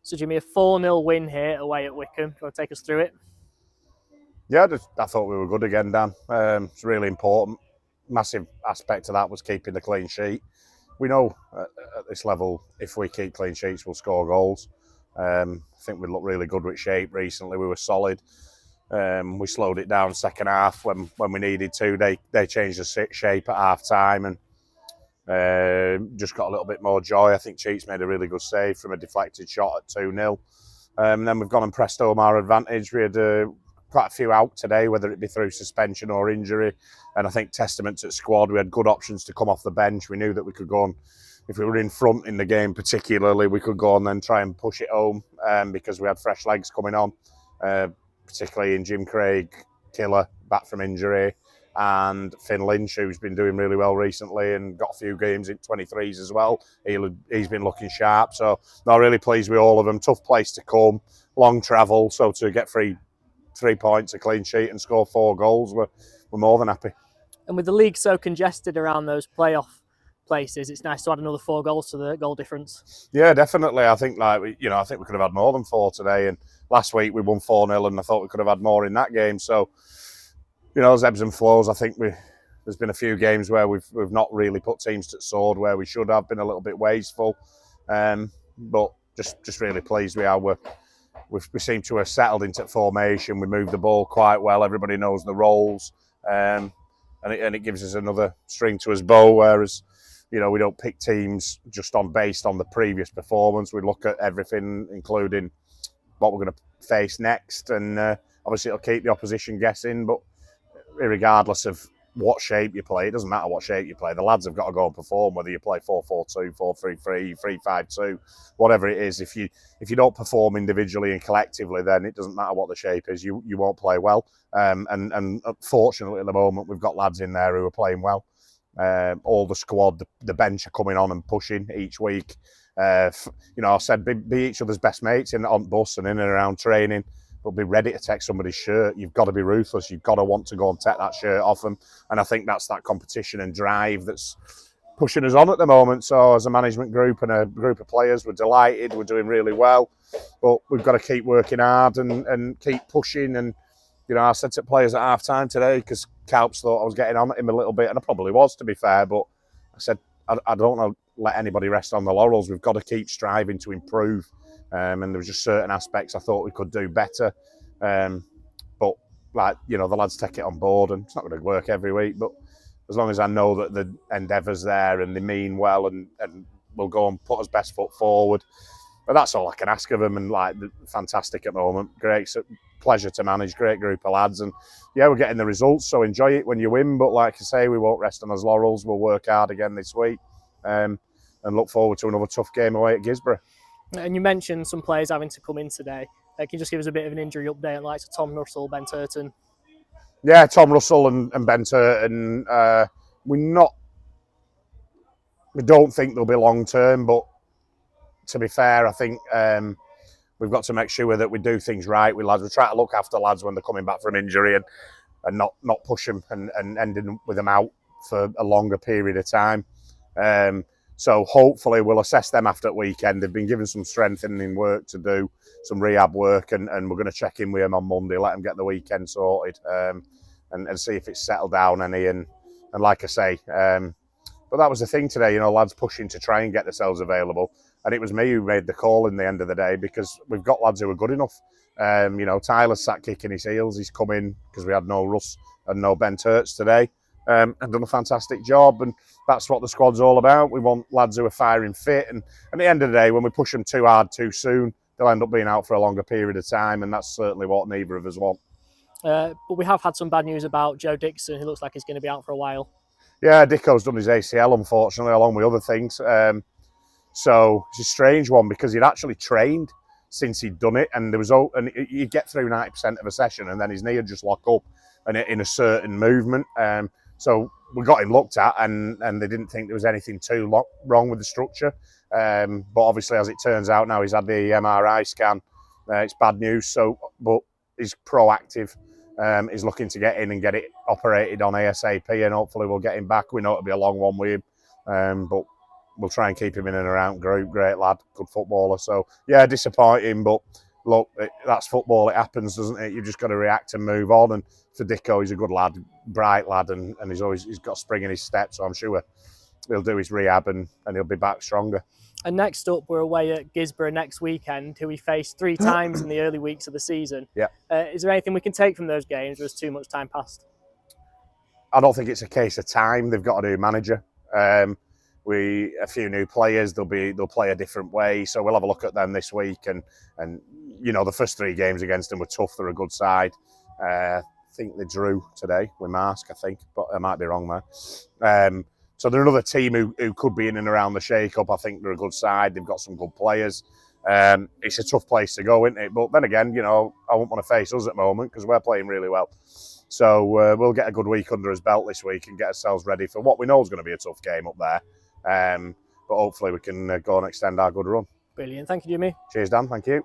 So Jimmy, a 4-0 win here away at Whickham. Do you want to take us through it? Yeah, I thought we were good again, Dan. It's really important. Massive aspect of that was keeping the clean sheet. We know at this level, if we keep clean sheets, we'll score goals. I think we looked really good with shape recently. We were solid. We slowed it down second half when we needed to. They changed the shape at half time and just got a little bit more joy. I think Cheats made a really good save from a deflected shot at 2-0. Then we've gone and pressed home our advantage. We had quite a few out today, whether it be through suspension or injury. And I think testament to the squad, we had good options to come off the bench. We knew that we could go on, if we were in front in the game particularly, we could go on and try and push it home because we had fresh legs coming on, particularly in Jim Craig, Killer, back from injury, and Finn Lynch, who's been doing really well recently and got a few games in 23s as well. He's been looking sharp. So I'm really pleased with all of them. Tough place to come, long travel. So to get 3 points, a clean sheet and score 4 goals, we're more than happy. And with the league so congested around those playoff places, it's nice to add another 4 goals to the goal difference. Yeah, definitely. I think I think we could have had more than 4 today. And last week we won 4-0 and I thought we could have had more in that game. So, there's ebbs and flows. I think there's been a few games where we've not really put teams to the sword where we should have, been a little bit wasteful. But just really pleased we are. We seem to have settled into formation. We move the ball quite well. Everybody knows the roles, and it gives us another string to his bow. Whereas, we don't pick teams just based on the previous performance. We look at everything, including what we're going to face next, and obviously it'll keep the opposition guessing. But regardless of what shape you play, it doesn't matter what shape you play. The lads have got to go and perform, whether you play 4-4-2, 4-3-3, 3-5-2, whatever it is. If you don't perform individually and collectively, then it doesn't matter what the shape is. You won't play well. And fortunately, at the moment, we've got lads in there who are playing well. All the squad, the bench are coming on and pushing each week. I said be each other's best mates on bus and in and around training. But be ready to take somebody's shirt. You've got to be ruthless. You've got to want to go and take that shirt off them. And I think that's that competition and drive that's pushing us on at the moment. So as a management group and a group of players, we're delighted. We're doing really well. But we've got to keep working hard and keep pushing. And, I said to players at half-time today, because Calps thought I was getting on at him a little bit, and I probably was, to be fair. But I said, I don't want to let anybody rest on the laurels. We've got to keep striving to improve. And there was just certain aspects I thought we could do better. But the lads take it on board, and it's not going to work every week. But as long as I know that the endeavour's there and they mean well and will go and put us best foot forward. But that's all I can ask of them. And fantastic at the moment. Great pleasure to manage, great group of lads. And yeah, we're getting the results, so enjoy it when you win. But like I say, we won't rest on his laurels. We'll work hard again this week. And look forward to another tough game away at Guiseley. And you mentioned some players having to come in today. Can you just give us a bit of an injury update on like Tom Russell, Ben Turton? Yeah, Tom Russell and Ben Turton. We don't think they'll be long term, but to be fair, I think we've got to make sure that we do things right with lads. We try to look after lads when they're coming back from injury and not push them and ending with them out for a longer period of time. So hopefully we'll assess them after the weekend. They've been given some strengthening work to do, some rehab work, and we're going to check in with them on Monday, let them get the weekend sorted, and see if it's settled down any. And like I say, but that was the thing today, lads pushing to try and get themselves available. And it was me who made the call in the end of the day, because we've got lads who are good enough. Tyler's sat kicking his heels. He's come in because we had no Russ and no Ben Turts today. And done a fantastic job, and that's what the squad's all about. We want lads who are firing fit, and at the end of the day, when we push them too hard too soon, they'll end up being out for a longer period of time, and that's certainly what neither of us want. But we have had some bad news about Joe Dixon, who looks like he's going to be out for a while. Yeah, Dicko's done his ACL, unfortunately, along with other things. So it's a strange one, because he'd actually trained since he'd done it, and he'd get through 90% of a session, and then his knee would just lock up and in a certain movement. So we got him looked at, and they didn't think there was anything too wrong with the structure. But obviously, as it turns out now, he's had the MRI scan. It's bad news. But he's proactive. He's looking to get in and get it operated on ASAP, and hopefully we'll get him back. We know it'll be a long one with him, but we'll try and keep him in and around group. Great lad, good footballer. So yeah, disappointing, but look, that's football. It happens, doesn't it? You've just got to react and move on. And for Dicko, he's a good lad, bright lad, and he's got spring in his step. So I'm sure he'll do his rehab and he'll be back stronger. And next up, we're away at Guiseley next weekend, who we faced 3 times in the early weeks of the season. Yeah. Is there anything we can take from those games, or has too much time passed? I don't think it's a case of time. They've got a new manager. A few new players. They'll play a different way. So we'll have a look at them this week. And you know, the first 3 games against them were tough. They're a good side. I think they drew today with Marsk, I think, but I might be wrong there. So they're another team who could be in and around the shake-up. I think they're a good side. They've got some good players. It's a tough place to go, isn't it? But then again, you know, I wouldn't want to face us at the moment because we're playing really well. So we'll get a good week under his belt this week and get ourselves ready for what we know is going to be a tough game up there. But hopefully we can go and extend our good run. Brilliant. Thank you, Jimmy. Cheers, Dan. Thank you.